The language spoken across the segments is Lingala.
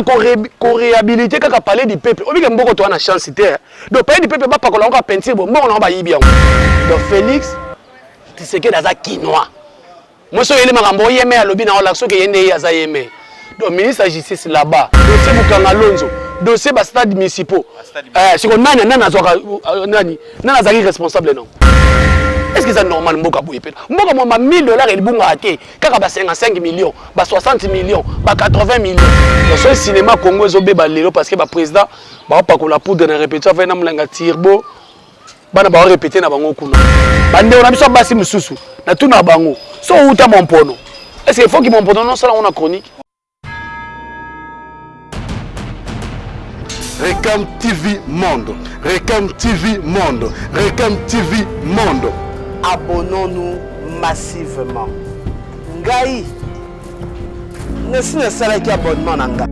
qu'on réhabiliter quand parler du peuple. On dit que beaucoup toi na chance donc parler du peuple pas qu'on encore peinture bon on va y bien. Donc Félix tu sais que dans quinoa. Moi so yele makambo yeme à lobby na olaxo que yende yaza yeme. Donc ministre de la justice là-bas, dossier Mukanga Lonzo, dossier ba stade municipaux. Si on nani nani responsable non. Est-ce que c'est normal mboka boye pe? Mboka moi $1000 el bunga até, kaka ba 55 millions, ba 60 millions, ba 80 millions. Dans le cinéma Congo ezobe ba lelo parce que ba président ba pa ko la poudre na répétition fa na mlanga tirbo. Bana ba répéter na bango kuna. Bande on a biso basi mususu. Na tuna bango. So uta mon pono. Est-ce qu'il faut qu'il mon pono non ça on a chronique? Recam TV Monde, Recam TV Monde, Recam TV Monde. Abonnons-nous massivement. Ngai, ne sais pas abonnement nanga.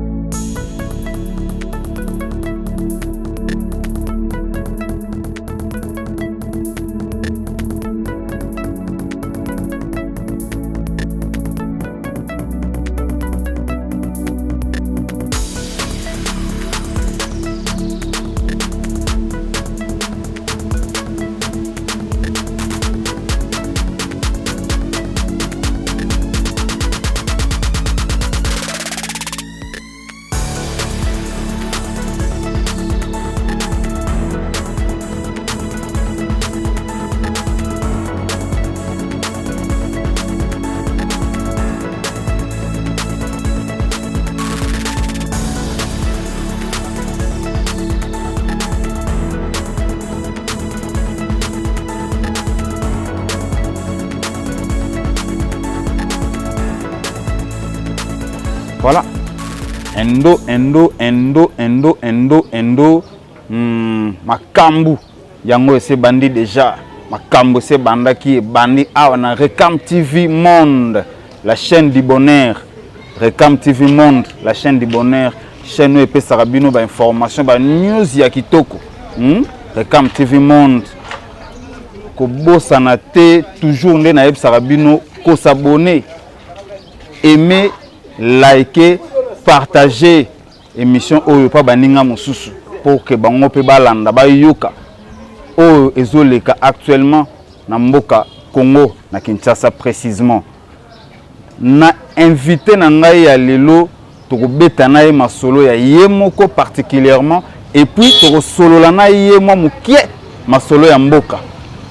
Voilà. Endo. Makambu. Yango c'est bandi déjà. Makambu c'est banda qui est bandi. Ah, on a Recam TV Monde, la chaîne du bonheur. Recam TV Monde, la chaîne du bonheur. Chaîne où il peut sarabino ba information, ba news ya kitoko. Recam TV Monde. Ko bossa na te toujours ndé na yeb sarabino ko s'abonner. Aimer, liker, partager émission oyo pa baninga mosusu pour que bango pe balanda ba yoka oyo ezoleka actuellement na mboka Congo na Kinshasa précisément. Na invité na ngai ya lelo to kobeta na ye masolo ya ye moko particulièrement et puis to solola na ye mo mukie masolo ya mboka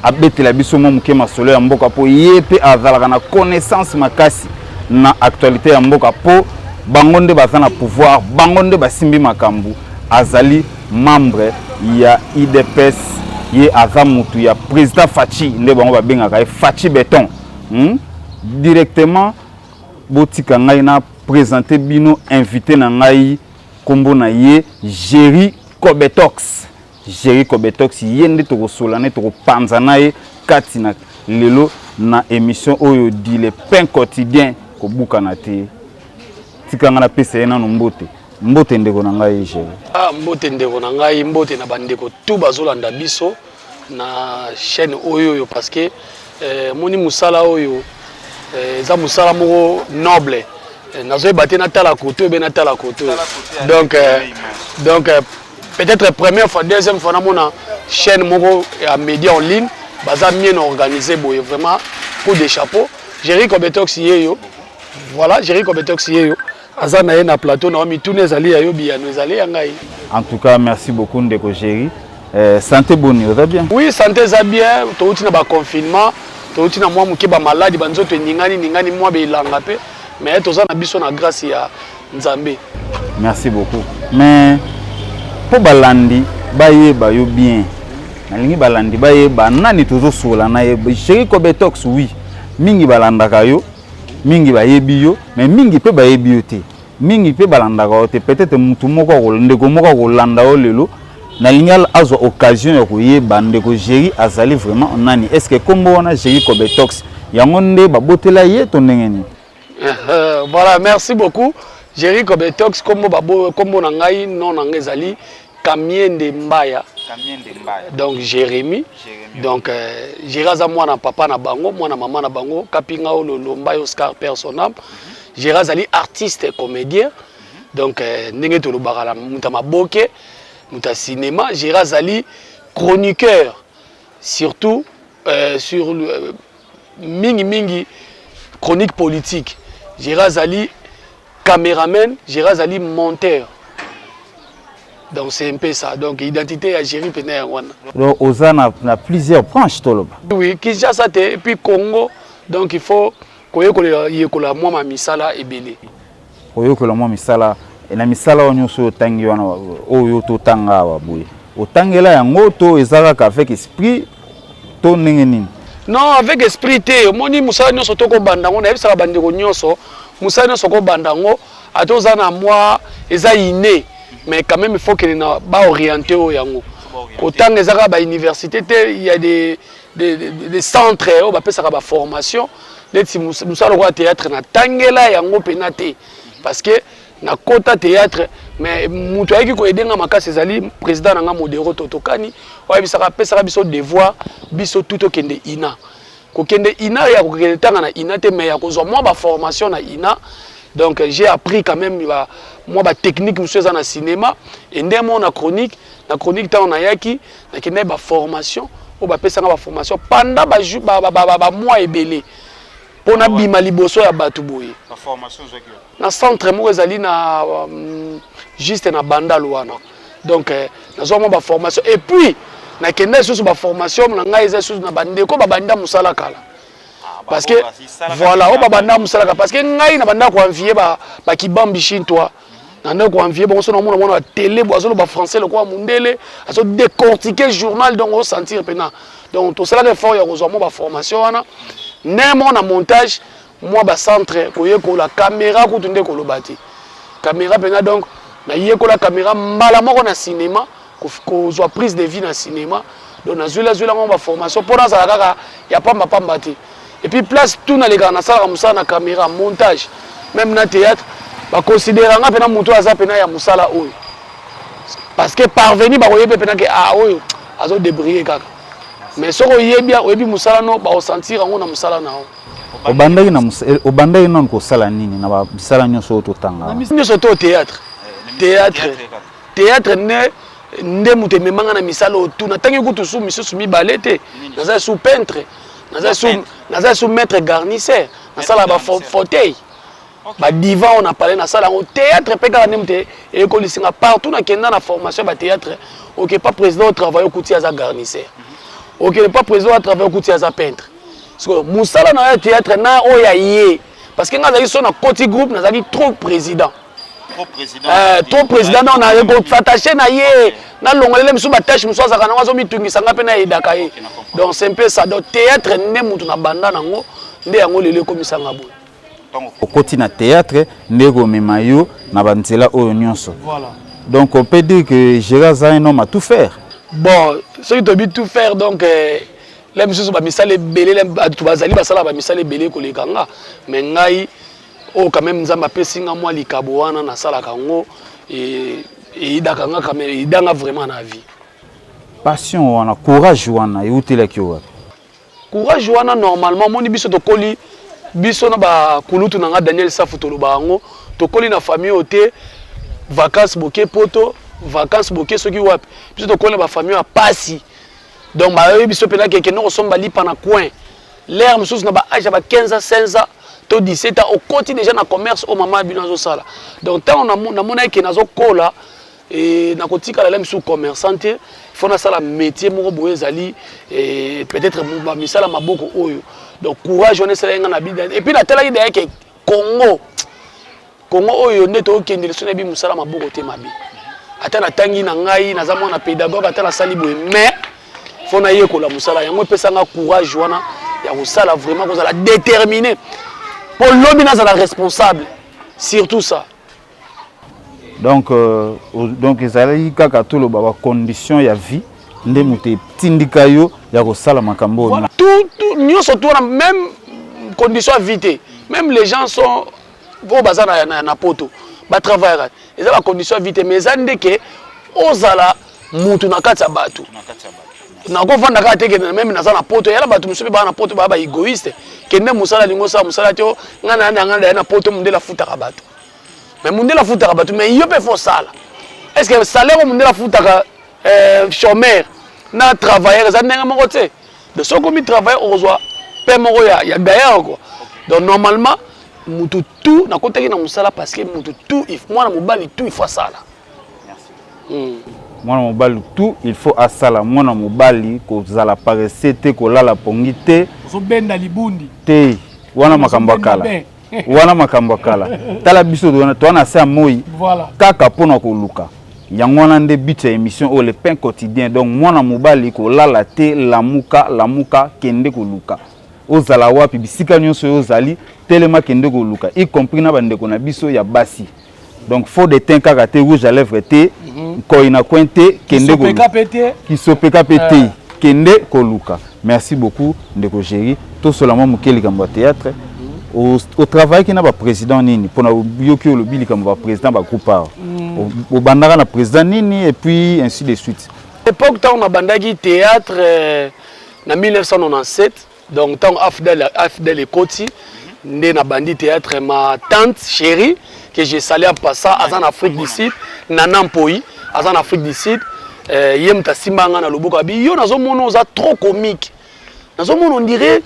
abetela biso mo mukie masolo ya mboka po ye pe azalaka na connaissance makasi na actualité ya mboka po bangonde bazana pouvoir bangonde basimbi makambu azali membre ya IDPS ye azamutu ya président Fachi nde bango babengaka Fachi Béton directement botika ngai na présenter bino invité na ngai kombo na ye Jerry Kobetox yende to kosolane to kopanza na ye kati na lelo na émission oyo di le pain quotidien ko buka na te tikanga na pesa na mbote ndeko na ngai Jerry. Mbote ndeko na ngai mbote na bandeko tout bazolanda biso na chaîne oyo parce que moni musala oyo za musala moko noble nazo baté na tala koto be na tala koto donc peut-être première fois deuxième fois na mona chaîne moko ya média en ligne baza bien organisé boye vraiment coup de chapeau Jerry Kobetox yeyo voilà Jerry Kobetox yeyo azana na plateau na mi tourner zali ya yobi ya nozali ya ngai. En tout cas merci beaucoup ndeko Jerry. Santé bonne, ça bien? Oui, santé ça bien. Tu as ba confinement, tu as moi muke ba malade banzoto ningani moi be ilanga pe. Mais tu as na biso na grâce ya Nzambe. Merci beaucoup. Mais pour balandi bayeba yo bien. Nalingi balandi bayeba nani tozo sola na ye Jerry Kobetox oui. Mingi balandaka yo, mingi bayebi yo, mais mingi pe bayebi yo te. Mingi pe balandaka yo te peut-être mutu moko ndeko moko kolanda yo lelo. Na lingal azo occasion ya koyeba ndeko Jerry azali vraiment nani est-ce que kombo wana Jerry Kobetox yango nde babotela ye to ndengeni. Voilà, merci beaucoup. Jerry Kobetox kombo na ngai non na ngai ezali Kamiende Mbaya. Donc Jérémy. Donc Jerry aza mwana papa na bango, mwana mama na bango, kapinga o Lomba Oscar personnable. Jerry azali artiste et comédien. Donc ndenge to lobakala muta maboke muta cinéma Gérard Zali chroniqueur surtout sur mingi chronique politique. Gérard Zali caméraman, Gérard Zali monteur. Donc c'est un peu ça. Donc identité à Géry Pénéwana. Donc Ozana a plusieurs branches toloba. Oui, Kinshasa et puis Congo. Donc il faut que la moi misala et belé. Que la moi misala et la misala on yoso tangi wana oyo to tanga wa boye. Otangela yango to ezala ka avec esprit to ningeni. Non, avec esprit te moni musala nyoso to ko bandango na ebisa bandeko nyoso musala nyoso ko bandango atozana moi eza inné. Mais quand même il faut qu'il n'a pas orienté au yango. Autant les arabes à l'université, il y a des centres où on peut faire la formation. Nous sommes au théâtre na tangela yango penate parce que na kota théâtre mais mutu ayiki ko aider nga makasi ezali président nga modéro totokani wa bisaka pesa biso devoir biso tout okende ina. Ko kende ina ya ko kende tanga na ina te mais ya ko zo moi ba formation na ina. Donc j'ai appris quand même moi ma technique monsieur dans le cinéma et ndemo na chronique tant na yaki na kende ba formation ou ba pesa ba formation pendant ba mois et belé pour na bima liboso ya batu boye la formation zaki na centre mo ezali na juste na banda wana donc na zo mo ba formation et puis na kende sous ba formation na ngai eza sous na bandeko ba banda musala kala. Parce que voilà au babanda musalaka parce que ngai na banda ko envier ba kibambi chintwa na ko envier bon so na mona télé bozo ba français le quoi mundele aso décortiquer journal donc on sentir pena donc tout cela effort ya ko ba formation wana némo na montage moi ba centre ko yeko la caméra ko tunde ko lobati caméra pena donc na yeko la caméra mbala moko na cinéma ko zo prise de vie na cinéma donc na zula mo ba formation pour na ça kaka ya pamba ti. Et puis place tout dans les gars, na caméra, montage, même dans le théâtre, bah considérant que pena muto aza pena ya musala oyo. Parce que parvenir ba oyebe pena que ah oyo azo débriller kaka. Mais soko yebia oyebi musala no ba sentir ngo na musala na o. Obandaki non ko sala nini na ba musala nyoso to tanga. Nyoso to théâtre. Théâtre ne muté memanga na misala o tu na tangi kutu su misusu mi balete. Naza sous peintre. Naza sous maître garnisseur, na sala ba fauteuil. Ba divan on a parlé na sala au théâtre peka nemte et ko lisinga partout na kenda na formation ba théâtre. OK pas président au travail au couti à garnisseur. OK pas président au travail au couti à peintre. Parce que musala na théâtre na oya yé parce que ngazaki so na côté groupe nazaki trop président. Trop président on a s'attacher na yé na longolele misu ba tâche misu azaka na wazo mitungisa ngape na edaka ye. Donc c'est un peu ça donc théâtre ne mutu na banda nango nde yango lele komisanga bo. Donc au côté na théâtre ndego memayo na banzela oyo nyonso. Voilà. Donc on peut dire que Gérard Zali un homme à tout faire. Bon, ceux qui doivent tout faire donc les misu ba misale belé les tu bazali basala ba misale belé ko lekanga mais ngai o quand même nzamba pesinga moi likabo wana na sala kango et idakanga quand même idanga vraiment na vie. Passion wana courage wana yutela kiwa. Courage wana normalement moni biso to koli biso na ba kulutu nanga Daniel Safu to lobango to koli na famille ote vacances boké poto vacances boké soki wapi biso to koli ba famille a pasi donc ba biso pena ke no somba lipa na coin l'air mususu na ba âge ba 15 16 ans to 17 ans au côté déjà na commerce au maman binazo sala donc tant on a mona ke nazo kola et na kotika la même sous commerçante il faut na sala métier moko boye zali et peut-être ba misala maboko oyo donc courage on est sala nga na bida et puis na tela ide yake Congo oyo neto okende le sonebi musala maboko te mabi ata na tangi na ngai na zamo na pédagogue ata na sali boye mais faut na yekola musala yango pesa nga courage wana ya kosala vraiment kozala déterminé pour lobi na za responsable surtout ça. Donc ezali kaka tout le baba condition ya vie nde muté tindika yo ya kosala makambo. Voilà, tout nyonso tout même condition à vie même les gens sont vont bazana na poto ba travailler ils ont la condition à vie mais zande ke ozala mutu na kati ya batu na ko fanda ka teke même na za na poto yala batu musubi ba na poto ba égoïste kende musala lingo sa musala to ngana na poto mundela futa ka batu mais mundela futaka bato mais yo pe fo sala est-ce que salaire mundela futaka chômeur na travailleur ça ndenge moko te de ce qu'on travaille on reçoit paie moko ya gaillard quoi donc normalement mutu tout na kotaki na musala parce que mutu tout moi na mobali tout il faut sala merci mwana mobali tout il faut asala mwana mobali kozala paresse te kolala pongi te ozobenda libundi te wana makambo akala wana makambo akala tala biso toana se moi kaka pona koluka yango wana nde but ya émission o le pain quotidien donc mwana mobali kolala te lamuka kende koluka ozala wapi bisika nyonso ozali telema kende koluka y compris na bandeko na biso ya basi donc faut de teint kaka te rouge à lèvres te koina cointe kende koluka qui sopeka pété kende koluka. Merci beaucoup ndeko Géry to solamo mukeli kamba théâtre au travail qui n'a pas président nini pour na yoki le bili kamba président ba groupe au bandara na président nini et puis ainsi de suite. L'époque tant on a bandagi théâtre en 1997 donc tant Afdel et Koti né na bandi théâtre ma tante chérie que j'ai salé en passant en Afrique du Sud Nana Mpoi en Afrique du Sud yem ta simbanga na loboko abi yo nazo mono za trop comique nazo mono on dirait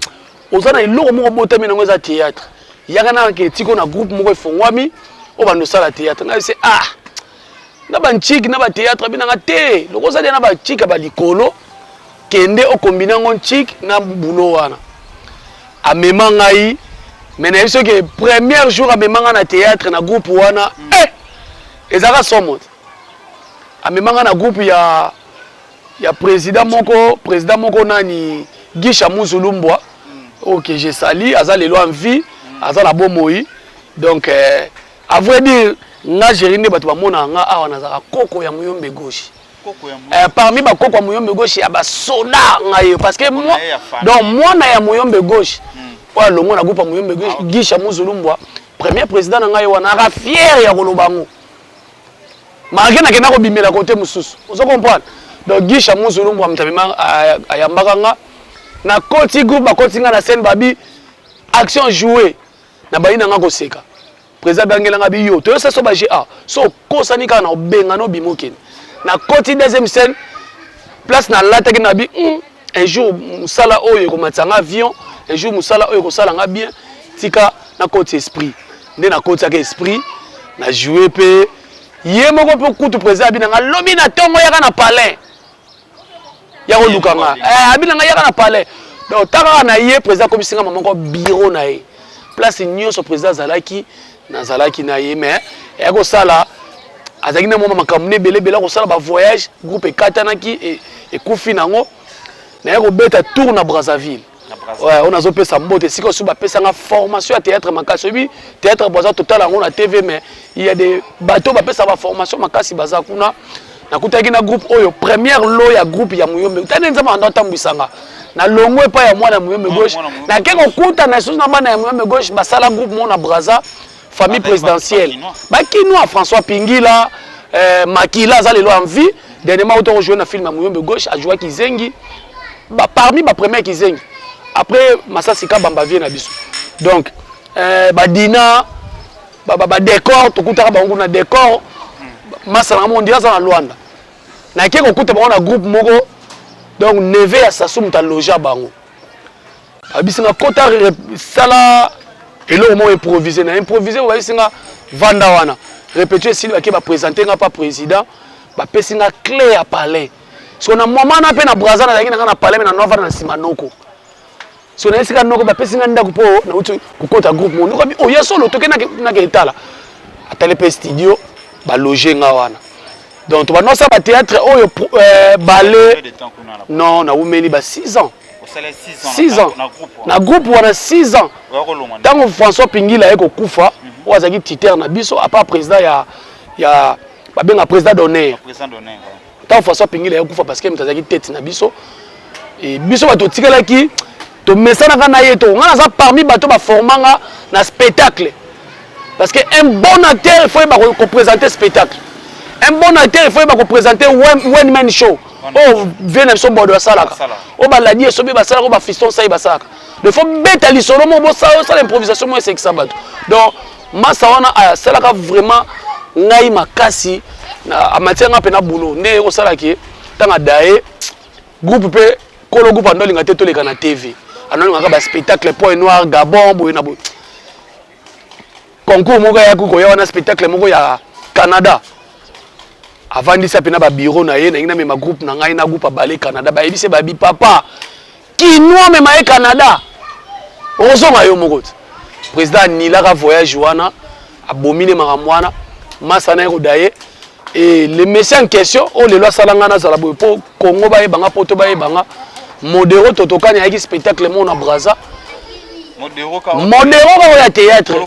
ozana iloko moko botami na ngoza théâtre yakana ke tiko na groupe moko efongwami o bando sala théâtre na c'est na ba nchiki na ba théâtre binanga te loko za na ba chika ba likolo kende o combiner ngon chik na bulo wana amema ngai mais na biso que premier jour amema nga na théâtre na groupe wana ezaka somo amema na groupe ya président moko nani Gisha Muzulumbwa OK j'ai sali aza lelo en vie aza la bomoi donc à vrai dire nga Gérine bato bamona nga awa nazaka koko ya muyombe gauche parmi ba koko ya muyombe gauche ya ba soda nga parce que moi donc moi na ya muyombe gauche wa longo na groupe ya muyombe gauche Gisha Muzulumbwa premier président nga yo wana ka fier ya kolobango malgré na kena ko bimela côté mususu vous comprenez donc Gisha Muzulumbwa mtabima ayambaka nga na koti groupe ba koti nga na scène babi action jouée na bayi na nga ko seka président bangela nga bi yo to ça so ba GA so ko sanika na obenga no bimoken na koti deuxième scène place na lata ki na bi un jour musala oyo ko matanga avion un jour musala oyo ko sala nga bien tika na koti esprit nde na koti ka esprit na jouer pe ye moko pe kutu président bi na nga lobi na tongo yaka na palais ya ko lukanga abi na nga yaka na palais donc taka na ye président ko bisinga mamako bureau na ye place nyonso président zalaki nazalaki na ye mais ya ko sala azaki na moma makamune belebela ko sala ba voyage groupe katanaki et kufi nango na ya ko beta tour na Brazzaville ouais on azo pesa mbote siko suba pesa nga formation à théâtre makasi bi théâtre baza total ngo na TV mais il y a des bateaux ba pesa ba formation makasi baza kuna na kutaki na groupe oyo première lot ya groupe ya muyombe tane nzama ndo tambwisanga na longwe pa ya mwana muyombe gauche na keko kuta na sous na bana ya muyombe gauche basala groupe mona Brazza famille présidentielle bakinois François Pingila Makila za lelo en vie dernièrement auto jouer na film ya muyombe gauche a joué Kizengi parmi ba premier Kizengi après Masasika Bamba vient na biso donc badina ba décor to kutaka bango na décor masala mondia za na Luanda na keko kuta bango na groupe moko donc neve ya Sassou ta loja bango abisinga kota sala elo mo improviser na improviser wa bisinga vanda wana répéter s'il va ba présenter nga pas président ba pesinga clé à palais so na moment na pe na Brazza na yakina na palais na nova na simanoko so na esika noko ba pesinga ndako po na uti kukota groupe mo noko bi o ya solo to ke na ke etala atale pe studio ba loger nga wana donc to ba no sa ba théâtre oyo ballet non na umeli ba 6 ans 6 ans na groupe wana 6 ans tango François Pingila eko kufa wazaki titulaire na biso à part président ya ba benga président d'honneur tango François Pingila eko kufa parce que mtazaki tête na biso et biso ba to tikalaki to mesana kana yeto ngana za parmi bato ba formanga na spectacle parce que un bon acteur il faut ba représenter spectacle un bon acteur il faut ba représenter one man show oh vient so bodo salaka o ba ladi so be ba salaka ba fiston sai ba salaka il faut beta li solo mo bo ça l'improvisation moi c'est que ça bato donc masa wana asalaka vraiment ngai makasi na matière nga pena boulot nde o salaki tanga dae groupe pe kolo groupe andolinga te toleka na TV anolinga ba spectacle point noir Gabon boye na boye concours moko ya kuko ya wana spectacle moko ya Canada avandisa pena ba bureau na ye na ngina mema groupe na ngai na groupe balé Canada ba yebise ba bi papa kinwa mema e Canada ozonga yo moko président nilaka voyage wana abomine makamwana masa na ko daye et les messieurs en question oh les lois salangana za la bo po Congo ba yebanga poto ba yebanga modéro totokani avec spectacle mon na Braza modéro ka ya théâtre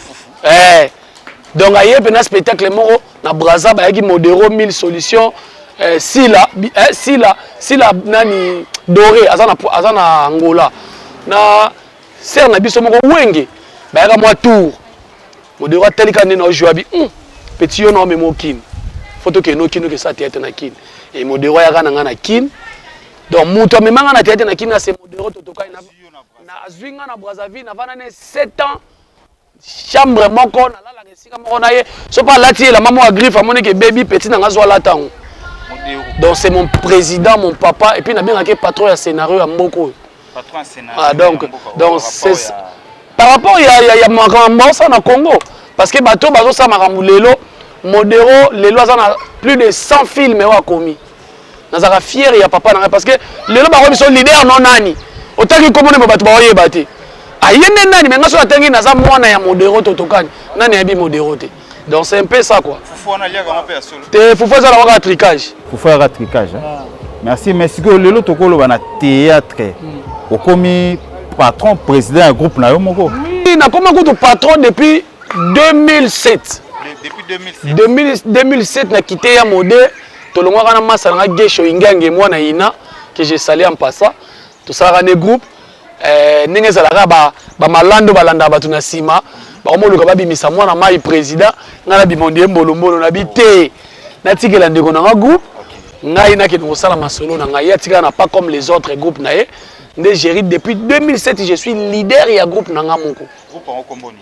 donc aye pena spectacle moko na Braza ba yaki modéro 1000 solutions sila nani doré azana Angola na ser na biso moko wenge ba yaka moi tour modéro telika ne na joabi petit yo no memo kin photo que no kino que ça théâtre na kin et modéro ya kana ngana kin donc muto memanga na théâtre na kin na c'est modéro totokai na azwinga na Brazzaville na vana ne 7 ans chambre moko na la resika moko na ye so pas lati la maman a griffe amone que baby petit na ngazwa la tango donc c'est mon président mon papa et puis na bien que patron ya scénario ya mboko patron scénario donc c'est par rapport ya makambo ça na Congo parce que bato bazo sa makambo lelo modéro lelo azana plus de 100 films wa komi nazaka fier ya papa na parce que lelo ba ko biso leader non nani otaki komone bato ba oyeba te ayende nani mais ngaso atangi naza mwana ya modéro totokani nani ya bi modéro te donc c'est un peu ça quoi fufu na lia kama pe ya solo te fufu za la waka tricage fufu ya tricage merci merci que lelo tokolo bana théâtre okomi patron président ya groupe na yo moko oui na koma ko patron depuis 2007 depuis 2007 na quitté ya modé tolongwa kana masa na gesho ingange mwana ina que j'ai salé en passant tout ça rane groupe ndenge zalaka ba malando balanda batu na sima ba omoluka babimisa mwana mai président ngala bimonde mbolo na bité na tikela ndeko na groupe ngai na kino sala masolo na ngai atika na pas comme les autres groupes na ye ndé géri depuis 2007 je suis leader ya groupe na ngamoko groupe en komboni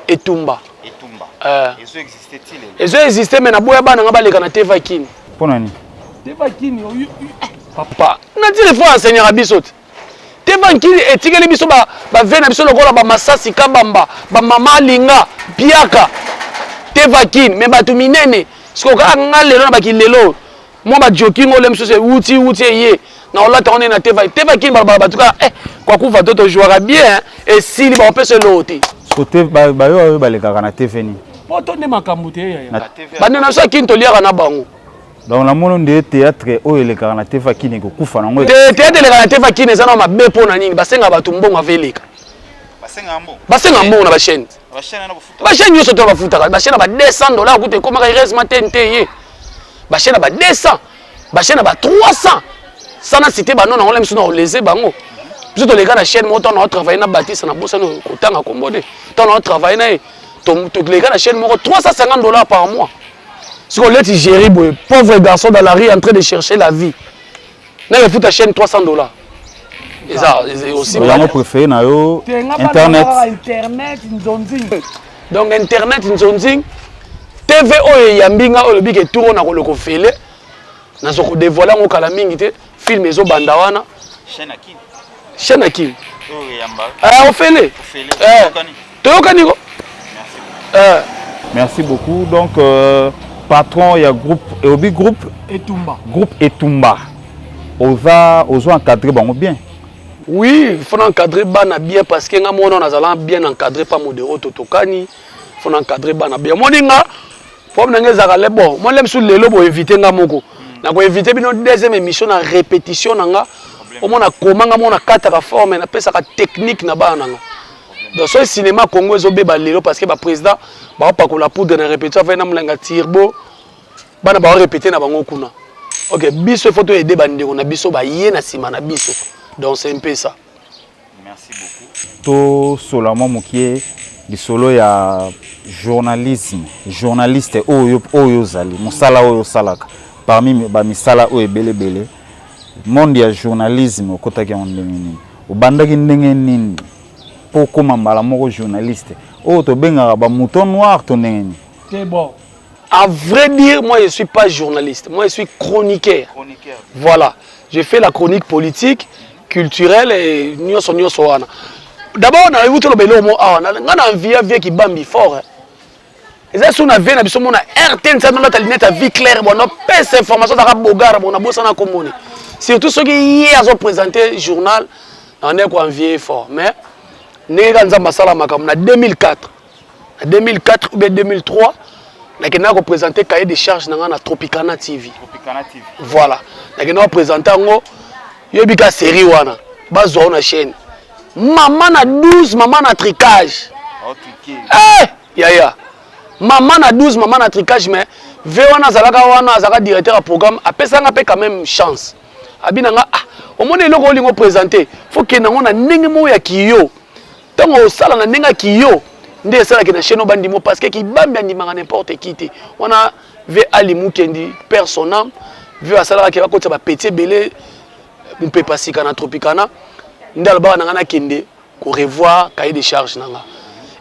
Etumba ils ont existé mais na boya bana nga baleka na Teva Kini pona ni Teva Kini papa na dire faut enseigner à biso Teva Kini etikeli biso ba vena biso lokola ba masasi kabamba ba mama linga piaka Teva Kini mais batu minene siko ka nga lelo na bakilelo mo ba joking ole mso se wuti ye na olata on na Teva Kini ba batuka kwa kuva toto jouera bien et si ba on peut se loter côté bayo baleka na TV poto ne makambo te ya bana na so kinto liaka na bango donc la mono de théâtre o eleka na TV Kini ko kufa nango théâtre eleka na TV Kini za na mabe pona nini basenga batu mbongo aveleka basenga mbongo na ba chaîne yoso to bafuta ba chaîne ba $200 kute koma ka resma TNT ye ba chaîne ba 200 ba chaîne ba 300 sana cité ba non na olem suna oleze bango biso to leka na chaîne mo to na travailler na Baptiste na bosa no kotanga kombode to na travailler na to leka na chaîne moko $350 par mois si on laisse gérer pauvre garçon dans la rue en train de chercher la vie na le fout ta chaîne $300 et ça aussi vraiment préféré na yo internet nzonzing donc internet nzonzing TV o ya mbinga o le bike tour na ko le ko fele na zo ko dévoiler ngo kala mingi te film ezo banda wana chaîne Akim on fait les merci beaucoup donc patron il y a groupe Eobi groupe Etumba ozo encadrer bango bien oui il faut encadrer bana bien parce que nga mona nazala bien encadrer pas modéro totokani faut encadrer bana bien moninga faut nanga zakale bon moi lem sur lelo bo éviter nga moko na ko éviter bino deuxième émission na répétition nanga au moins comment on a quatre formes na pesa ka technique na bana nga dans ce cinéma Congo ezo beba lelo parce que ba président ba pa ko la poudre na répétition fa na mlenga tirbo bana ba répéter na bango kuna OK biso photo aider bandeko na biso ba yé na sima na biso donc c'est un peu ça merci beaucoup to solamo mokie di solo ya journaliste oyo zali musala oyo salaka parmi ba misala oyo belebele monde ya journalisme okotaki on ndenge nini obandaki ndenge nini po koma mbala moko journaliste Oh, to benga ba mouton noir to ndenge. C'est bon. À vrai dire, moi je suis pas journaliste, moi je suis chroniqueur. Voilà, je fais la chronique politique, culturelle et nyonso wana. D'abord on a vu tout le belo mo ah, on a envie qui bambi fort. Et ça si on a vu na biso mona RTN ça dans ta lunette à vie claire bon on pèse information ça bogara bon on a bossa na komone. Surtout ceux qui hier ont présenté journal on est quoi envie fort mais nega nzamba sala makam na 2004. En 2004 ou bien 2003 on a représenté cahier de charges dans Tropicana TV. Voilà. On a présenté une série wana. Bazo na chaîne. Maman na 12, maman na tricage. Eh, ya. Maman na 12, maman na tricage mais Vewana zalaka wana zaka directeur à programme apesanga pe quand même chance. Abinanga ah, au moins eloko olingo présenter. Faut que nango na ndenge mo ya kiyo. Tango osala na ndenge kiyo. Ndé ça qui na chaîne bandimo parce que qui bambi andimanga n'importe qui te on a vu Ali Mukendi personnel vu à ça qui va côté ba petit belé on peut passer kana Tropicana ndal ba na kende ko revoir cahier de charge nanga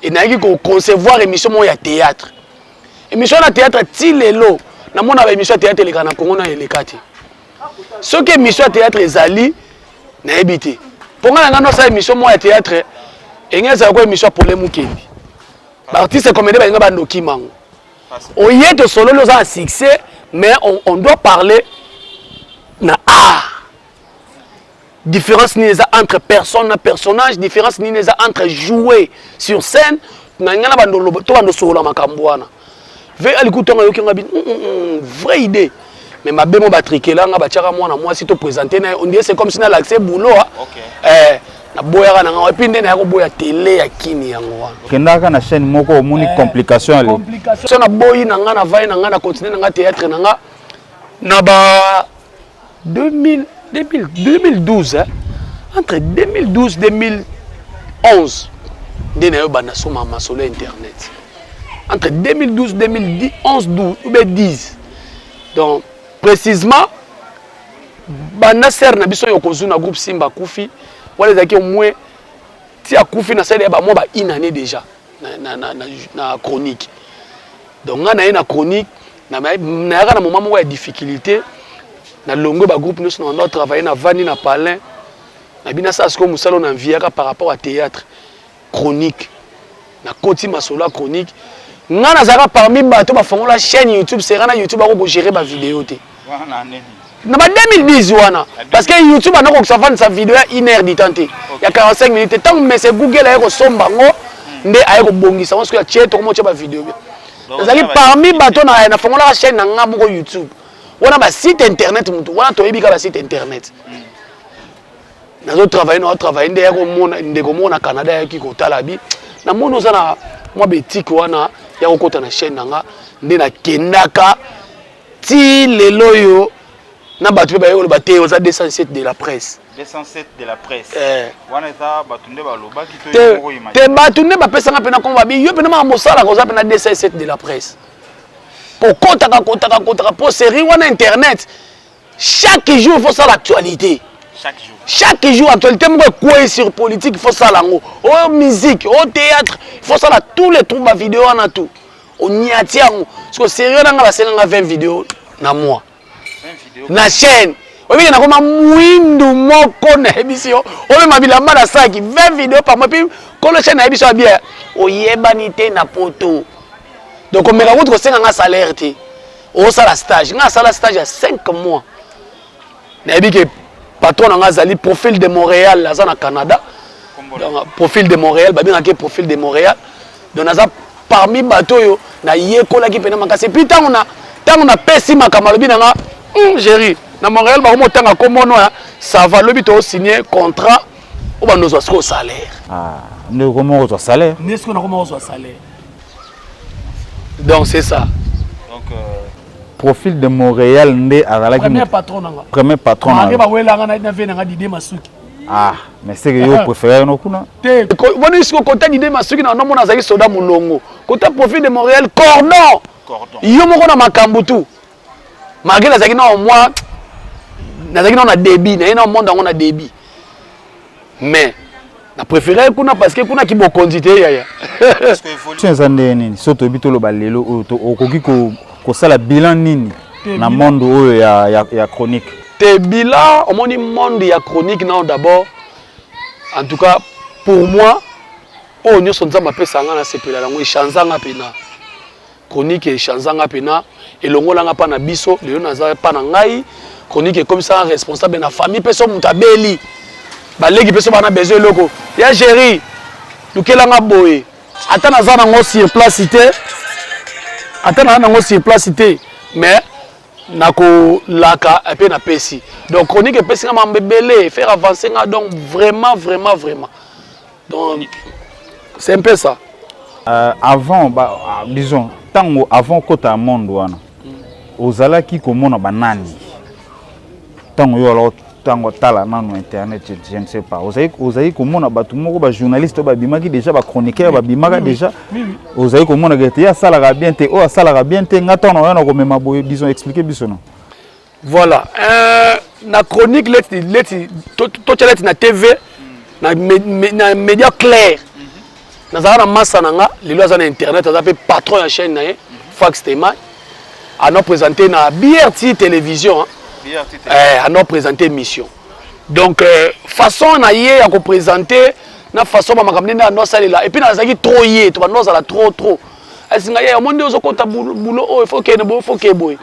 et na ko concevoir émission mo ya théâtre émission na théâtre tilelo na mona ba émission théâtre le kana Congo na elekati ce que émission théâtre ezali na ebité pour nga na ça émission mo ya théâtre et ngeza ko émission pour les Mukendi. L'artiste comédien va y avoir un document. Au lieu de solo nous a un succès, mais on doit parler na art. Différence entre personne et personnage, différence entre jouer sur scène, na ngana bandolo to bando solo makambwana. Ve alikuta ngayoki ngabi vraie idée. Mais ma bémo batriquer là nga batiaka moi si to présenter on dirait c'est comme si na l'accès boulot. Na boya na ngwa pinde na ko boya télé ya kini yango wana kendaka na chaîne moko moni complication ale complication na boyi na nga na vai na nga na continuer na nga théâtre na nga na ba 2012 hein? Entre 2012 2011 ndena yo bana soma masolo internet entre 2012 2011 12 ou 10 donc précisément bana ser na biso yo kozuna groupe Simba Kufi wale zaki au moins ti akufi na sele ba mo ba une année déjà na chronique donc nga na chronique na yaka na moment mo ya difficulté na longo ba groupe nous on a travaillé na vani na palin na bina ça ce que musalo na viaka par rapport à théâtre chronique na koti masolo chronique nga na zaka parmi bato ba fongola chaîne YouTube c'est na YouTube ba ko gérer ba vidéo te na ba 2010 wana parce que YouTube a ko savane sa vidéo ya 1 heure d'itante ya 45 minutes tant mais c'est Google a ko somba ngo nde a ko bongisa parce que ya cheto ko mo ba vidéo ezali parmi bato na fongola chaîne na nga moko YouTube wana ba site internet mutu wana to yebika ba site internet nazo travailler nde ya ko mona nde ko mona Canada ya ki ko talabi na mono za na moi betiki wana ya ko kota na chaîne nga nde na kendaka ti lelo yo na batu ba yo ba te oza 207 de la presse 207 de la presse wana za batunde ba loba ki to yo imagine te batunde ba pesa nga pena ko ba bi yo pena ma mosala ko za pena 207 de la presse pour kontaka pour série wana internet chaque jour il faut ça l'actualité chaque jour actualité mo quoi sur politique il faut ça lango oh musique oh théâtre il faut ça là tous les trucs ba vidéo wana tout on y attire parce que sérieux nga ba senga 20 vidéos na mois na chaîne obi na koma mwindu moko na émission o me bilamba na saki 20 vidéos par mois puis quand le chaîne na émission bien oyebanité na poto donc on me la route senga nga salaire ti o sala stage nga sala stage à 5 mois na bi que patron nga zali profil de Montréal là na Canada donc profil de Montréal ba bien que profil de Montréal donc na parmi bato yo na yekola ki pena makase puis tant on a pesi makamalobi na nga Géry, na Montréal, ba tanga komono ça va le bito signer contrat ou ba nous au salaire. Ah, nous comment au salaire? N'est-ce qu'on a comment au salaire? Donc c'est ça. Donc profil de Montréal ndé azala ki premier patron nanga. Premier patron. Ma ba wela nga na ve nga Didé Masuki. Ah, mais c'est que yo préféré no kuna. Te, bon ici ko contact Didé Masuki na mona zaki soda mulongo. Kota profil de Montréal cordon. Yo moko na makambu tout. Malgré la au moins, on a débit, on a débit. Mais, na préféré kuna parce que kuna ki bokonzi te yaya. Parce que évolution zande nini soto bitolo balelo okoki ko sala bilan nini na monde oyo ya chronique. Te bilan au moni monde ya chronique non d'abord en tout cas pour moi oh nyo sonza mapesa nga na sepela lango echanzanga pena chronique echanzanga pena elongolanga pa na biso lelo naza pa na ngai chronique comme ça responsable na famille peso mutabeli baleki peso bana besoin loko ya chéri lukelanga boye ata naza nango sur place te ata naza nango sur place te mais nako laka et puis na pesi donc chronique et pesi nga mambebele faire avancer nga donc vraiment donc c'est un peu ça avant disons tango avant kota monde wana ozalaki komona banani tango yo alors tango tala nano internet je ne sais pas ozali komona batu moko ba journaliste ba bimaki déjà ba chroniqueur ba bimaka déjà ozali komona que ya salaka bien te o salaka bien te ngata na yana ko mema boye disons expliquer biso non voilà na chronique leti to chaleti na TV na média clair na zana massa nanga lelo za na internet za pe patron ya chaîne na Fax Tema a nous présenter na BRT télévision a nous présenter mission donc façon na yé à ko présenter na façon ba makamne na no salela et puis na zaki trop yé to ba no sala trop asinga yé monde ozo kota boulot oh il faut que boy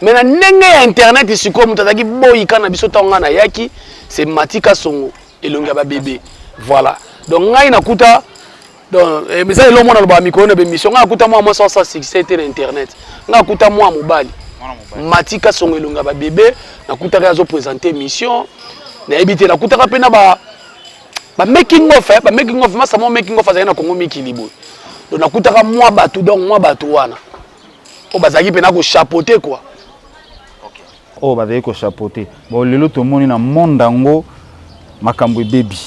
mais na ndenge ya internet isiko mutu azaki boyi kana biso tonga na yaki c'est Matika Songo elonga ba bébé voilà donc ngai nakuta donc mais ça le monde ba micro na émission ngai nakuta moi sans succès sur internet ngai nakuta moi mobali Matika Songo elonga ba bébé nakuta ka zo présenter émission na ebité nakuta ka pena ba making of masa mo making of azali na Congo mikilibo donc nakuta ka moi batu wana o bazaki pena ko chapeauter quoi. Oh bazali ko chapeauter bon lelo to moni na monde ngo makambo baby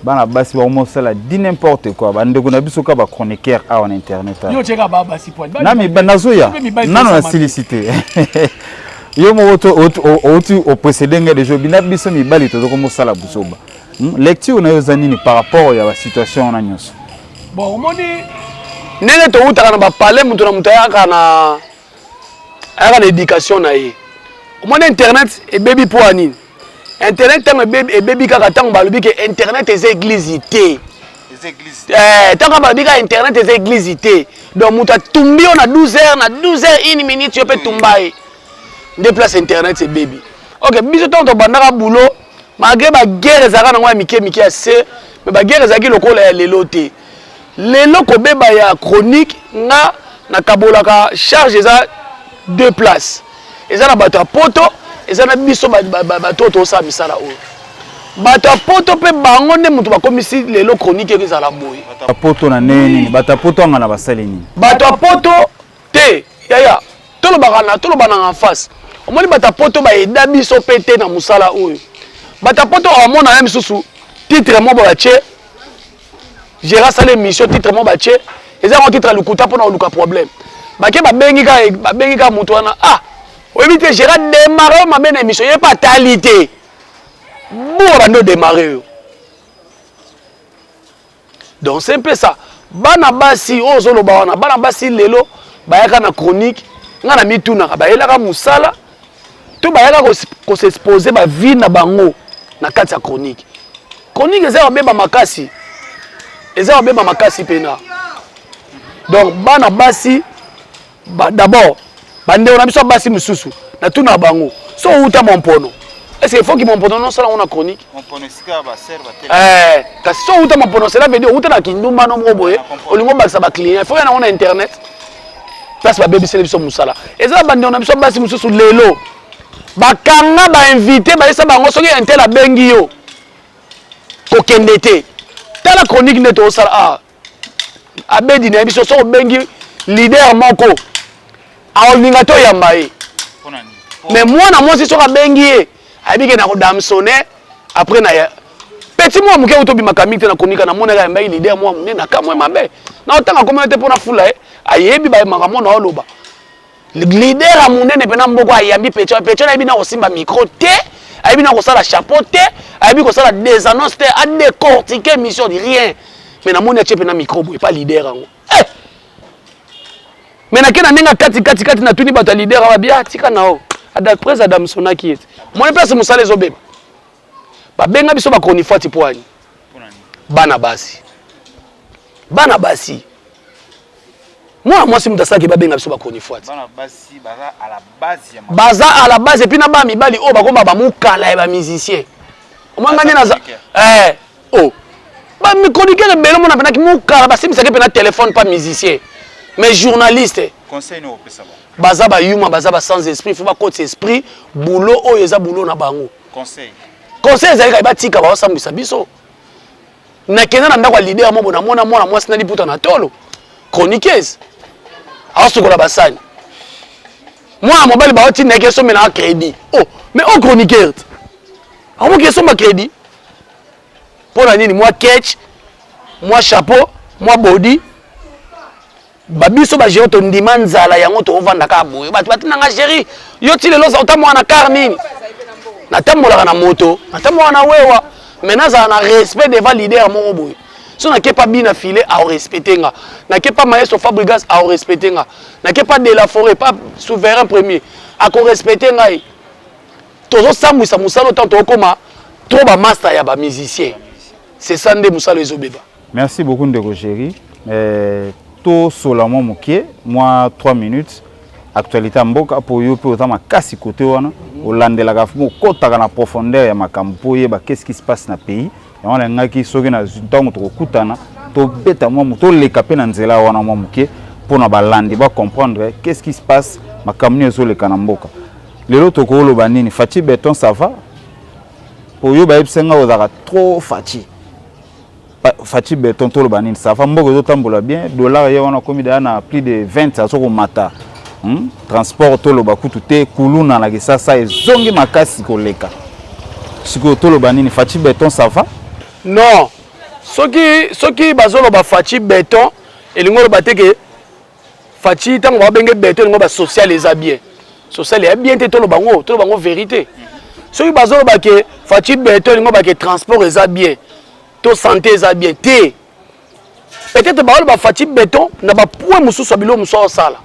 bana basi ba mo sala di n'importe quoi ba ndeko na biso ka ba chroniqueur en internet yo cheka ba basi point na mi banazoya nano na silicité yo mo au précédent de jobi na biso mi bali to ko mo sala busoba lecture na yo zanini par rapport ya la situation na nyonso bon moni nene to utaka na ba parler mutu na mutaya na éducation na ye moni internet et baby pour nini internet tant et baby kaka tant balobi que internet les églises tant balobi ka internet les églises donc muta tumbi on a 12h na 12h 1 minute tu peux tumbaye déplace internet c'est baby OK biso to bandaka boulot malgré ba guerre ezaka na ngwa mike assez mais ba guerre ezaki lokola ya lelo te lelo ko beba ya chronique nga na kabolaka charge eza 2 places eza na bato poto eza na biso bato to sa misala o bato poto pe bango nde mutu bakomisi lelo chronique ezala boye bato poto na neni bato poto ngana basali nini bato poto te yaya tolo bana en face omoni bato poto ba eda biso pete na musala oyo bato poto omona même susu titre mo ba che gérer ça l'émission titre mo ba che eza un titre lukuta pona luka problème bake babengi ka mutu wana oui, mais j'ai démarré ma belle émission. Il n'y a pas de talité. Bon, démarrer. Donc, c'est un peu ça. Bana basi, oh, zolo bawana. Bana basi, lelo, bayaka na chronique. Ngana mituna, bayaka musala. Tout bayaka ko s'exposer ba vie na bango na kati ya chronique. Chronique ezaba beba makasi. Ezaba beba makasi pena. Donc, bana basi, d'abord, bande on a biso basi mususu na tuna bango so uta mompono est-ce qu'il faut que mompono non sala on a chronique mompono sika ba serve tele kasi so uta mompono cela veut dire uta na kindumba no moboye olingo bakisa ba client faut na on a internet place ba baby biso musala eza bande on a biso basi mususu lelo bakanga ba invité ba esa bango soki intel a bengi yo ko kendete tala chronique neto sala abedi na biso so bengi leader moko aolinga to yambaye mais moi na moi si soka bengi abike na ko damsone après na petit moi muke utobi makamite na konika na mona yambaye leader moi munene na kamwe mabe na otanga communauté pona fula ayebi ba makamona oloba leader a munene pena mboko ayambi pecho na bina osimba micro te ayebi na kosala chapeau te, ayebi kosala des annonces te, a décortiquer mission de rien. Mais na moni a tchepe na micro boy pas leader ango. Eh. Mais na kena nenga kati na tuni bata leader wa bia tika nao. D'après Adam Sonaki ete. Mon place musale zo beba. Ba benga biso ba koni fati poani. Bana basi. Bana basi. Moi si mutasa ke ba benga biso ba koni fati. Bana basi baza à la base ya baza à la base et puis na ba mibali o ba komba ba mukala ba musicien. Moi ngani na oh. Ba mi chroniqueur belo mona pena ki mukala ba simisa ke pena téléphone pas musicien. Mais journaliste. Conseil no pesa ba. Baza ba yuma baza ba sans esprit, faut ba côté esprit, boulot oyo eza boulot na bango. Conseil. Conseil ezali ka ba tika ba osambisa biso. Na kena na ndako leader mo bona mona mwasi na liputa na tolo. Chroniqueuse. Asokola basani. Moi mobile ba oti neke so mena crédit. Oh, mais on chroniqueur. Amo ke so ma crédit. Pour la nini moi catch, moi chapeau, moi body. Babiso ba géo to ndima nzala yango to ovanda ka boye. Batu na nga chéri. Yo ti lelo za otamwa na car nini. Natambola na moto, natambola na wewa. Maintenant ça na respect devant leader mo boye. So na ke pas bina filer à respecter nga. Na ke pas maestro Fabregas à respecter nga. Na ke pas de la forêt pas souverain premier à ko respecter nga. Tozo sambwisa musalo tant to koma trop ba master ya ba musicien. C'est ça nde musalo ezobeba. Merci beaucoup Ndeko Chéri. To solamo moké, moi 3 minutes. Actualité à mboka pour yo pe otama kasi côté wana. Olandela ka fumo kotaka na profondeur ya makambo po yeba qu'est-ce qui se passe na pays. Et on a ngaki soki na ntango to kokutana to beta moi to leka pe na nzela wana moi moké pour na balandi ba comprendre qu'est-ce qui se passe makambo ezo leka na mboka. Lelo to ko loba nini Fachi Beton ça va? Pour yo ba yebsenga ozaka trop Fachi. Fachi Beton to loba nini ça va mboka zo tambola bien dollar ya wana komi da na plus de 20 à soko mata. Transport to loba kutu te kuluna na kisasa ezongi makasi koleka. Siko to loba nini Fachi Beton ça va? Non. Soki bazolo ba Fachi Beton elingo loba te ke Fachi tango ba benge beton ngo ba social eza bien. Social est bien te to loba ngo vérité. Soki bazolo ba ke Fachi Beton ngo ba ke transport eza bien. To santé eza bien te. Peut-être ba ba Fachi Beton na ba point mususu bilo muso sala.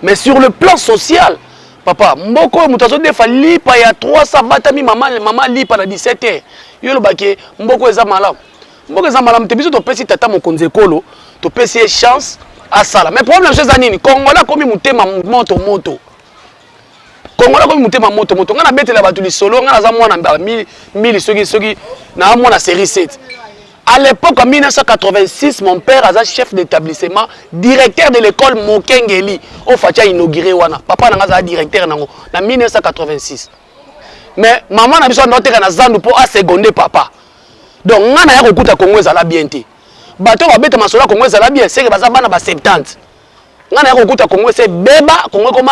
Mais sur le plan social, papa, mboko mutazo defa lipa ya 300 batami maman lipa na 17h. Yo lo bake mboko eza malam. Mboko eza malam te biso to pesi tata mokonze kolo, to pesi chance à sala. Mais problème chose anini, Kongola komi mutema moto. Kongola komi mutema moto. Ngana betela batu li solo, ngana za mwana 1000 soki na mwana série 7. À l'époque, en 1986, mon père était chef d'établissement, directeur de l'école Mokengeli. Au Fatia inauguré wana. Papa n'a directeur en 1986. Mais maman n'a besoin d'entrer dans Zandu pour seconder papa. Donc, on a un coup à Congo à la bienté. Bateau va bête masola Congo à la bien, c'est que bazabana ba 70. On a un coup à Congo, c'est Beba, Congo comme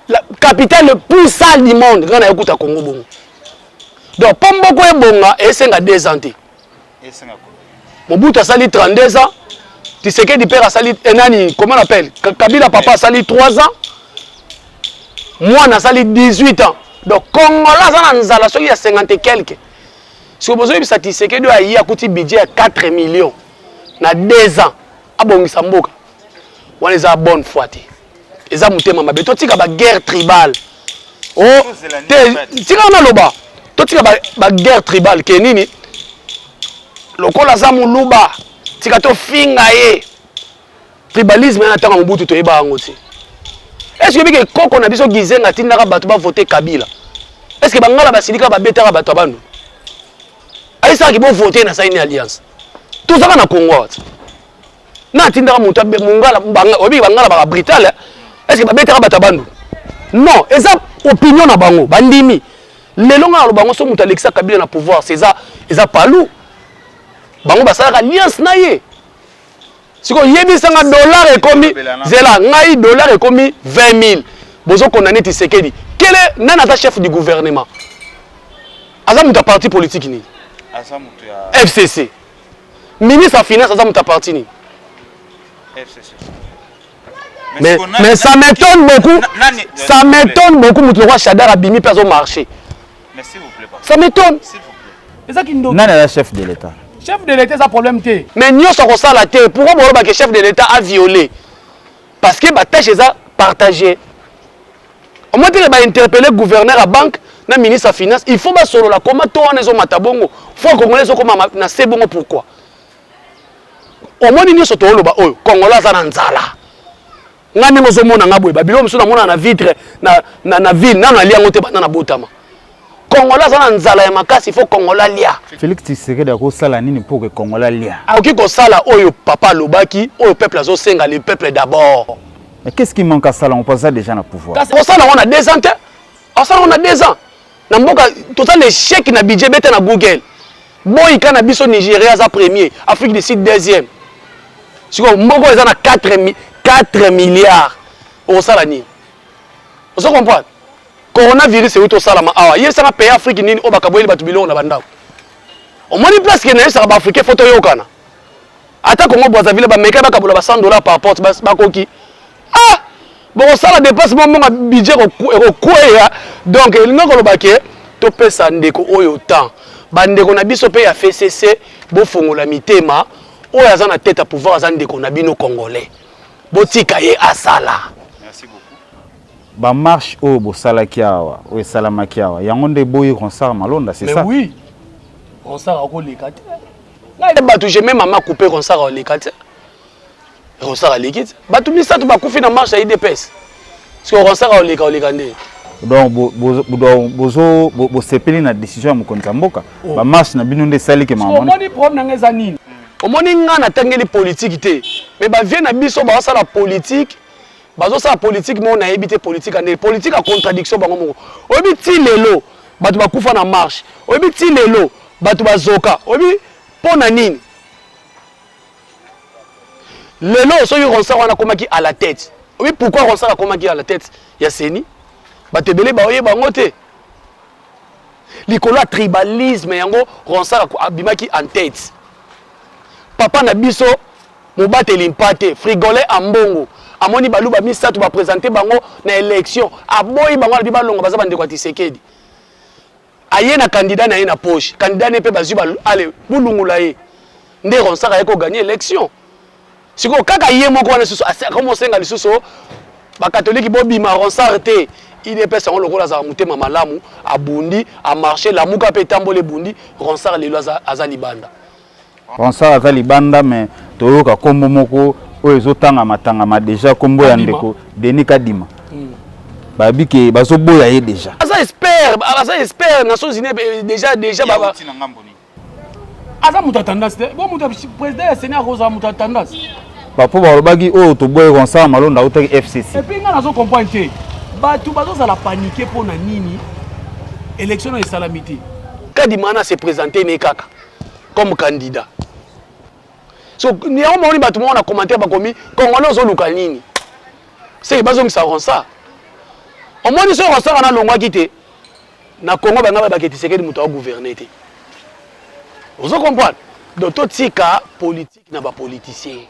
la capitale le plus sale du monde. On a un coup à Congo bon. Donc, Pomboko et Bonga, et c'est un désanté. Mobutu a sali 32 ans. Tshisekedi père a sali enani, comment on appelle? Kabila papa a sali 3 ans. Moi on a sali 18 ans. Donc Congola ça na nzala soki ya 50 et quelques. Si vous besoin ça Tshisekedi a y a coûté budget à 4 millions na 2 ans. Abongisa mboka. Wana za bonne foi te. Eza mutema mabe to tika ba guerre tribale. Oh, tika na loba. To tika ba guerre tribale ke nini? Lokola za muluba tika to finga ye tribalisme na tanga Mobutu to yeba ngo ti. Est-ce que bike koko na biso gizenga tindaka bato ba voter Kabila? Est-ce que bangala basilika ba betaka bato abandu? Aisa ki bo voter na saini alliance. Tout ça na Congo. Na tindaka mutu mungala obi bangala ba Brital. Est-ce que ba betaka bato abandu? Non, eza opinion na bango bandimi. Lelo nga lo bango so mutu Alexa Kabila na pouvoir, c'est ça eza palou. Bango basala alliance na ye. Siko yebisanga dollar ekomi zela ngai dollar ekomi 20 000. Bozo condamné Tshisekedi. Quel est nana chef du gouvernement? Azamu ta parti politique ni. Azamu ya FCC. Ministre en finance azamu ta parti ni. FCC. Mais ça m'étonne beaucoup. Ça m'étonne beaucoup mutu roi Chadar abimi pas au marché. Mais s'il vous plaît, papa. Ça m'étonne. S'il vous plaît. Et ça qui nous Non, le chef de l'État. Chef de l'État, ça problème té. Mais nous sommes ça la terre. Pourquoi le chef de l'État a violé? Parce que la tâche est partagée. Au moins, il va interpeller le gouverneur à la banque, le ministre des Finances. Il faut que solo la comment toi on est au matabongo. Il faut qu'on les comme na c'est bon pourquoi. Au moins nous sommes au oh Congolais ça nanzala. Ngani ngozo mona ngabwe babilo msuna mona na vitre na ville na lia ngote na botama. Congolais ça nanzala ya makasi il faut Congolais lia. Félix Tshisekedi ko sala nini pour que Congolais lia. Akoki ko sala oyo papa lobaki oyo peuple azo senga le peuple d'abord. Mais qu'est-ce qui manque à ça là? On passe déjà dans le pouvoir. Pour ça, on a 2 ans. On a 2 ans. Tout ça, l'échec na budget bête na Google. Boy, quand na biso Nigeria, ça premier. Afrique du Sud, deuxième. Si on a 4 milliards. On ça la ni. Vous comprenez? Coronavirus, c'est où tout ça là. Il y a un pays africain qui est au Batubilo, on a bandao. Au moins, une place qui est en Afrique, photo yokana. Attends, Congo Brazzaville, bah, mec, bah, $100 par porte, bah, coquille. Ah bon ça la dépasse mon budget au quoi donc il n'a pas le to pesa ndeko oyo temps bandeko na biso pe ya FCC bo fongola mitema oyo azana tête à pouvoir azana ndeko na bino congolais botika ye asala. Merci beaucoup. Ba marche o bo sala kiawa o salama kiawa yango nde boyi concert malonda c'est ça. Mais oui concert ko lekate na ba j'ai même maman coupé concert au lekate. On s'arrête les kids. Bah tout ça tu vas couper dans marche à IDPS. Parce qu'on s'arrête les gars. Donc bo sepeli na décision mo konza mboka. Ba marche na bino nde sali ke maman. Au moins ni problème na ngeza nini. Au moins ni ngana tangeli politique té. Mais ba vient na biso ba ça la politique. Ba zo ça politique mo na éviter politique en politique à contradiction bango mo. Obi ti lelo ba tu ba kufa na marche. Obi ti lelo ba tu ba zoka. Obi pona nini. Lelo so yo Ronsard wana komaki à la tête. Oui pourquoi Ronsard a komaki à la tête? Ya seni. Ba tebele ba oye bango te. Likolo tribalisme yango Ronsard abimaki en tête. Papa na biso mobateli mpate frigolé ambongo. Amoni baluba misatu ba présenter bango na élection. Aboyi bango na bibalongo baza bande kwa Tshisekedi. Aye na candidat na ye na poche. Candidat ne pe bazu ba ale bulungula ye. Nde Ronsard a ko gagner élection. Si vous avez un peu de les catholiques bobima Ronsard te il est personne le rôle à monter malamu à bundi à marcher la muka petambo le bundi Ronsard le azalibanda Ronsard azalibanda mais toyoka kombo moko o ezotanga matanga déjà kombo ya ndeko Denis Kadima babi ke bazoboya ye déjà asa espère Nations Unies déjà baba aza muta tendance bon muta président ya Sénat rosa muta tendance Papa balobaki o to boye Ronsard malonda utaki FCC. Et puis nga nazo comprendre te. Ba tu bazo za la paniquer pour na nini élection et salamité. Kadimana s'est présenté né kaka comme candidat. So ni on moni ba tout monde a commenté ba komi Congolais zo luka nini. C'est bazo ngisa Ronsard. On moni so Ronsard na longwa kité. Na Congo ba ngaba ba Tshisekedi muto gouverner te. Vous comprenez? Donc tout tika politique na ba politicien.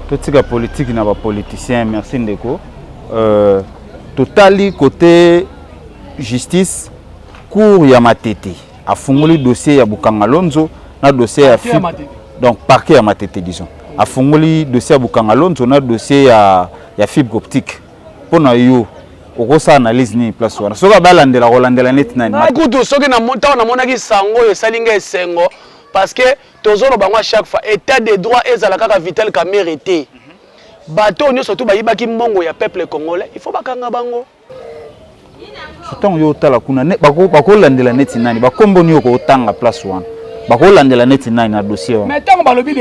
Tout tika politique na ba politicien merci ndeko. Totali côté justice cour ya Matete afungoli dossier ya Bukangalonzo na dossier ya FIB donc parquet ya Matete disons afungoli dossier ya Bukangalonzo na dossier ya FIB optique pona yo okosa analyse ni place wana soka balandela kolandela net nani kutu soki na monta na monaki sango esalinga esengo parce que tozolo bango chaque fois état de droit ezala kaka Vital Kamerhe été bato nyo surtout bayibaki mbongo ya peuple congolais il faut bakanga bango sotango yo tala kuna ne bako landela net nani bakombo nyo ko tanga place wana bako landela net nani na dossier wana mais tango balobi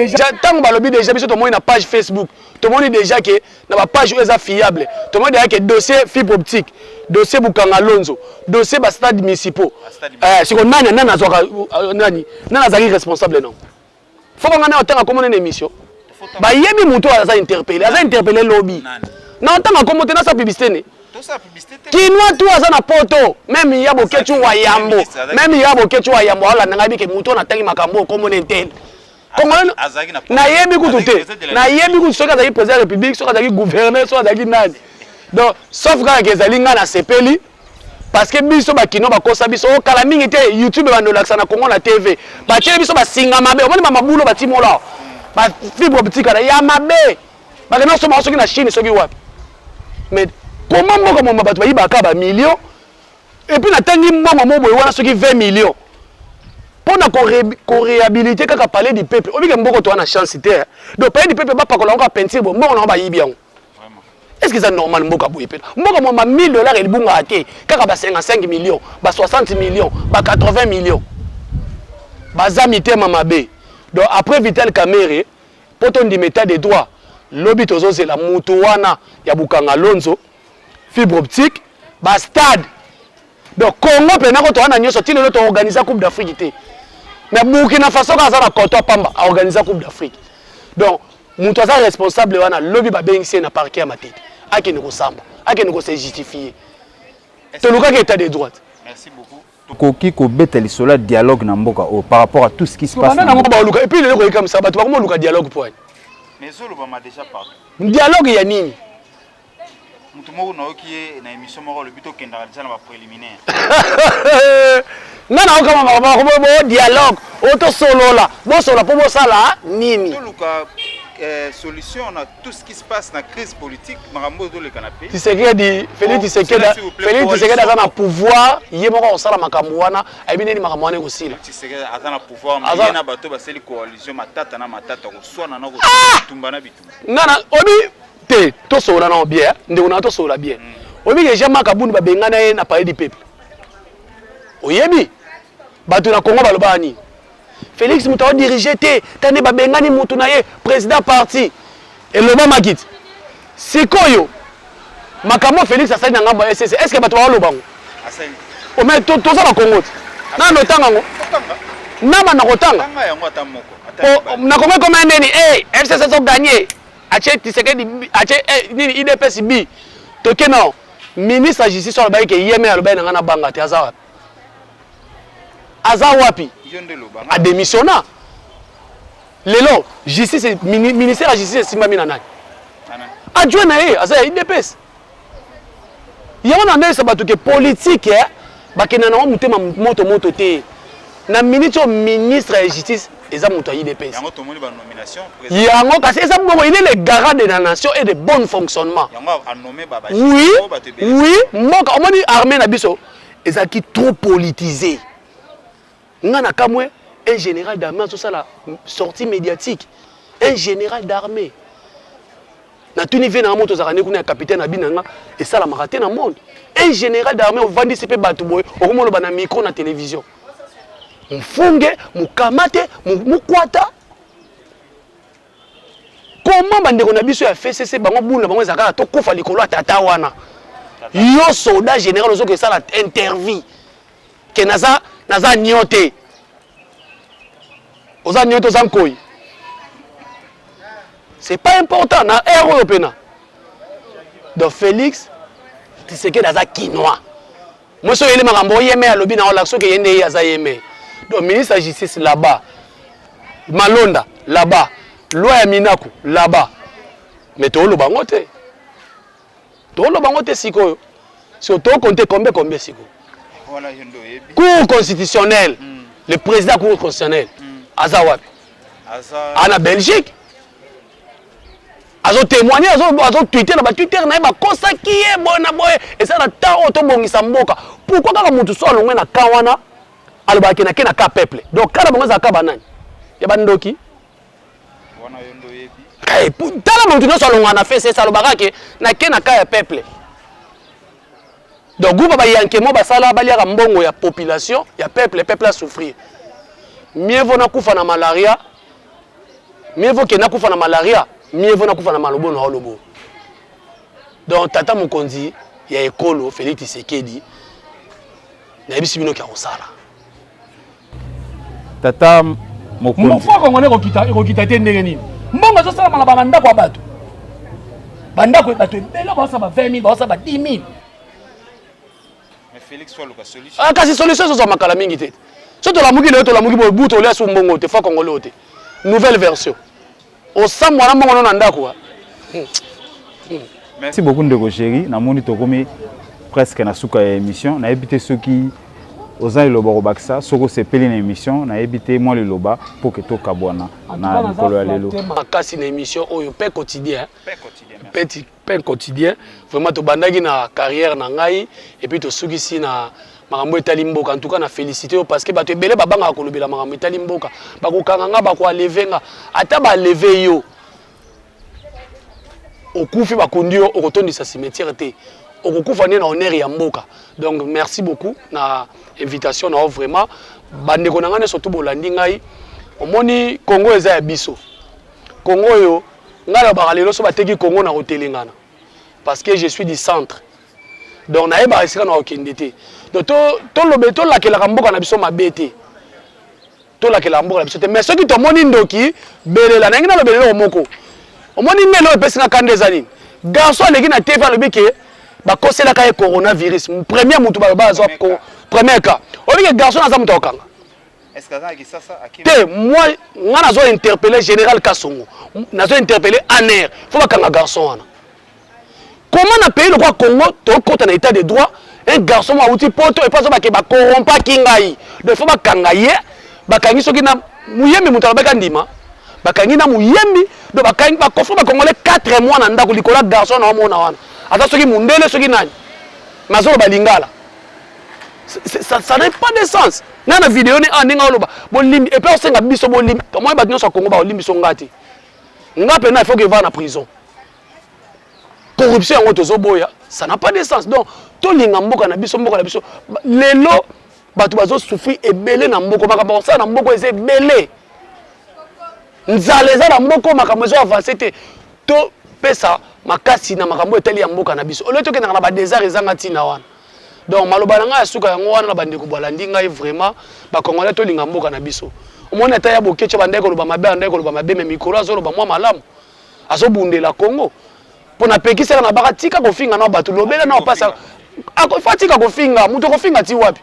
déjà biso to moni na page Facebook to moni déjà que na ba page eza fiable to moni déjà que dossier fibre optique dossier Bukangalonzo dossier ba stade municipaux siko nani azoka nani azali responsable non faut qu'on ait autant comme une émission ba yebi muto aza interpellé lobby non tant comme tena sa publicité ne kinwa tu aza na poto même yabo kechu wa yambo ala nanga bi ke muto na tangi makambo comme une tel na yebi kutu te na yebi kutu soka za président de la République soka za gouverneur soka za nani donc sauf quand ezali nga na sepeli parce que biso ba kino ba kosa biso o kala mingi te YouTube ba ndolaksa na Congo na TV ba tiele biso ba singa mabe omoni mama bulo ba timola ba fibre optique na ya mabe ba kana so ma soki na Chine soki wapi mais comment moko mo bato ba yibaka ba millions et puis na tangi mbongo mo boye wana soki 20 millions pour na réhabiliter kaka palais du peuple obike mboko to na chance te donc palais du peuple ba pakola encore peinture bon mbongo na ba yibi yango. Est-ce que c'est normal mboka boye pe mboka mo ma $1000 elibunga ate kaka ba 55 millions ba 60 millions ba 80 millions baza mitema mabe donc après Vital Kamerhe poto ndimeta des droits lobi tozo la mutu wana ya Bukanga Lonzo fibre optique ba stade donc Congo pena ko to wana nyoso tino to organiser Coupe d'Afrique te mais Burkina Faso ka za na koto pamba a organiser Coupe d'Afrique donc mutu aza responsable wana lobi ba bengisi na parquet ya matete ake ne ko samba ake ne ko se justifier to luka ke état des droits. Merci beaucoup. Koki ko beteli sola dialogue na mboka par rapport à tout ce qui se passe. Et puis le ko comme ça ba to ko luka dialogue point. Mais solo ba ma déjà parlé. Dialogue ya nini? Mutu moko na oki na émission moko le but okenda déjà na ba préliminaire. Nana okama ba dialogue auto solo la bo solo po bo sala nini? To luka solution à tout ce qui se passe dans la crise politique, Marambo dans le canapé. Tshisekedi, Félix Tshisekedi a un pouvoir, il y a un sala makamwana, et bien il makamwana aussi. Tshisekedi a un pouvoir, mais il y a un bateau basé la coalition, matata na matata, soit na nako tumbana bitu. Nana, obi te to sola na bien, ndeko na to sola bien. Obi ke jamais kabunu ba bengana na palais du peuple. Oyebi, bato na Congo baloba ni. Félix Mouta dirigé te tane ba bengani mutu na ye président parti et loba makit sikoyo makamo Félix asali na ngamba SSC est-ce que bato ba loba ngo asali o mais to za ba Congo na no tanga ngo na ba na kotanga tanga yango atamoko na Congo comme neni FCC so gagner ache Tshisekedi ache nini IDPS bi to keno ministre justice so ba ke yeme aloba na ngana banga te azawa Azawapi a démissionné. Lelo, justice, ministère de la justice, c'est Simba Nani. Adjoint naé, Aza IDPS. Il y a un an sabatu que politique, bakena na mutema moto te. Na ministre de la justice, eza muto IDPS. Yango tomoni ba nomination président. Yango kasi eza bongo il est le garant de la nation et de bon fonctionnement. Yango a nommé baba. Oui, moka omoni armée na biso, eza qui trop politisé. Ngana kamwe un général d'armée tout ça la sortie médiatique un général d'armée na tuni vient na moto zakane kuna capitaine abinanga et ça la marathon na monde un général d'armée au vandi sepe batu boy okomo loba na micro na télévision mfunge mukamate mukwata comment bandeko na biso ya FCC bango bula bango zakala to kufa likolo atata wana yo soldat général ozo que ça la interview que naza nyote oza nyote oza nkoi c'est pas important na ère européenne donc Félix Tshisekedi aza kinois moi so yele makambo yeme alobi na ola so ke yende aza yeme donc ministre de la justice là-bas Malonda là-bas loi ya Minaku là-bas mais to lo bango te sikoyo so to compter combien sikoyo. Cour constitutionnelle, le président cour constitutionnelle, Azawab, en Belgique, Azo témoigné, Azo Twitter, Twitter n'a pas consacré qui est bon et ça n'a pas automobile Samboka. Pourquoi quand on soit loin na Kawana, Albaki na Kena ka peuple. Donc quand on a Kabanan, Yabandoki. Tala mon soit loin na fait c'est ça le barake na Kena ka peuple. Donc, vous avez un basala baliara mbongo ya population, ya peuple, le peuple a souffrir. Mieux vaut na kufa na malaria, mieux vaut que na kufa na malaria, mieux vaut na kufa na malobo na holobo. Donc, tata Mokonzi, ya ekolo, Félix Tshisekedi, na yebisi bino kia kosala. Tata Mokonzi. Mofo kongone kokita te ndenge nini. Mbongo zo sala mala banda kwa bato. Banda ko bato ebela ba sa ba 20000, ba sa ba 10000. Félix soit le solution. Ah, kasi solution so makala mingi te. So to la mugi bo buto le asu mbongo te fa kongolo te. Nouvelle version. O sam wana mbongo na ndako. Merci beaucoup ndeko chéri, na moni to komi presque na suka ya émission na éviter ceux qui oza liloba kobakisa soko sepeli na émission na éviter moi liloba pour que to kabwana na likolo ya lelo makasi na émission oyo pain quotidien pain quotidien vraiment to bandaki na carrière na ngai et puis to sukisi na makambo etali mboka en tout cas na félicité parce que bato ebele babanga kolobela makambo etali mboka bakokanga nga bako lever nga ata ba lever yo okufi bakundi yo okotondisa cimetière te okukufa ne na honneur ya mboka donc merci beaucoup na invitation na vraiment bandeko na ngane surtout bolandi ngai omoni Congo eza ya biso Congo yo ngala bakalelo so bateki Congo na hotelingana parce que je suis du centre donc na eba esika na okendete donc to lobe to lakela mboka na biso mabete to lakela mboka na biso te mais ceux qui to moni ndoki belela na ngina lobelelo moko omoni melo epesina kandeza nini garçon leki na TV lobike ba kosela ka coronavirus premier mutu ba bazo premier cas obike garçon na zamu tokanga est-ce que ça qui ça te moi ngana zo interpeller général Kasongo nazo interpeller Aner faut ba kanga garçon wana comment na pays le quoi Congo to kota na état de droit un garçon a outil poto et pas ba ke ba corrompa kingai de faut ba kanga ye ba kangi soki na muyembi mutu ba kandima ba kangi na muyembi do ba kangi ba kofo ba congolais 4 mois na ndako likola garçon na mona wana ata soki mundele soki nani mazolo balingala ça n'a pas de sens na na vidéo ni aninga oloba bolimbi et puis on senga biso bolimbi moi ba nyonso Congo ba olimbi so ngati ngape na il faut que va na prison corruption en tozo boya ça n'a pas de sens donc to linga mboka na biso lelo batu bazo souffrir ebele na mboko makambo ça na mboko eze ebele nzaleza na mboko makambo zo avancer te to pesa makasi na makambo etali ya mboka na biso oleto ke na ba désert ezanga tina wana donc maloba na nga ya suka yango wana na bandeko bolandi ngai vraiment ba congolais to linga mboka na biso omona ta ya bokeche bandeko loba mabe bandeko loba mabe me mikolo azo loba mwa malamu azo bundela Congo pona pekisela na bakatika kofinga na bato lobela na pasa akofatika kofinga muto kofinga ti wapi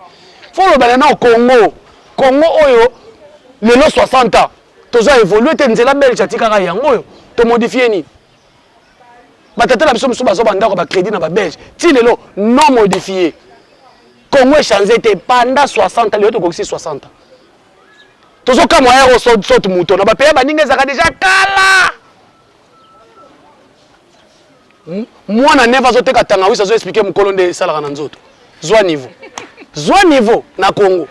fo lobela na Congo oyo lelo 60 ans toza évoluer te nzela belge atika ka yango oyo to modifier ni batata la biso muso bazo bandako ba crédit na ba belge ti lelo non modifié Congo est changé te pendant 60 lelo to kokisi 60 tozo ka moya so muto na ba pays baninga zaka déjà kala moi na neva zo teka tanga wisa zo expliquer mukolo nde salaka na nzoto zwa niveau na Congo.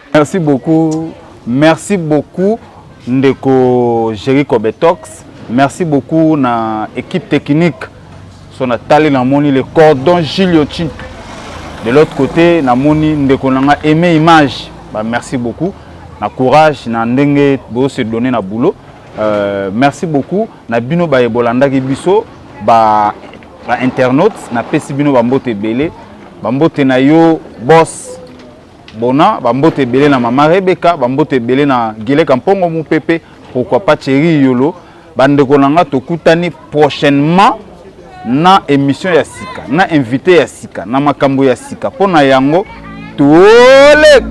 Merci beaucoup ndeko Jericho Betox, merci beaucoup na équipe technique son atali na moni le cordon Giliotin de l'autre côté na moni ndeko nanga aimé image bah merci beaucoup na courage na ndenge bo se donner na boulot merci beaucoup na bino ba ebolanda ki biso ba internautes na pesi bino bambote belé bambote na yo boss bona bambote belé na mama Rebecca bambote belé na Gile Kampongo mu pepe pourquoi pas Thierry Yolo bandeko nanga tokutani prochainement na émission ya sika na invité ya sika na makambo ya sika pona yango tolek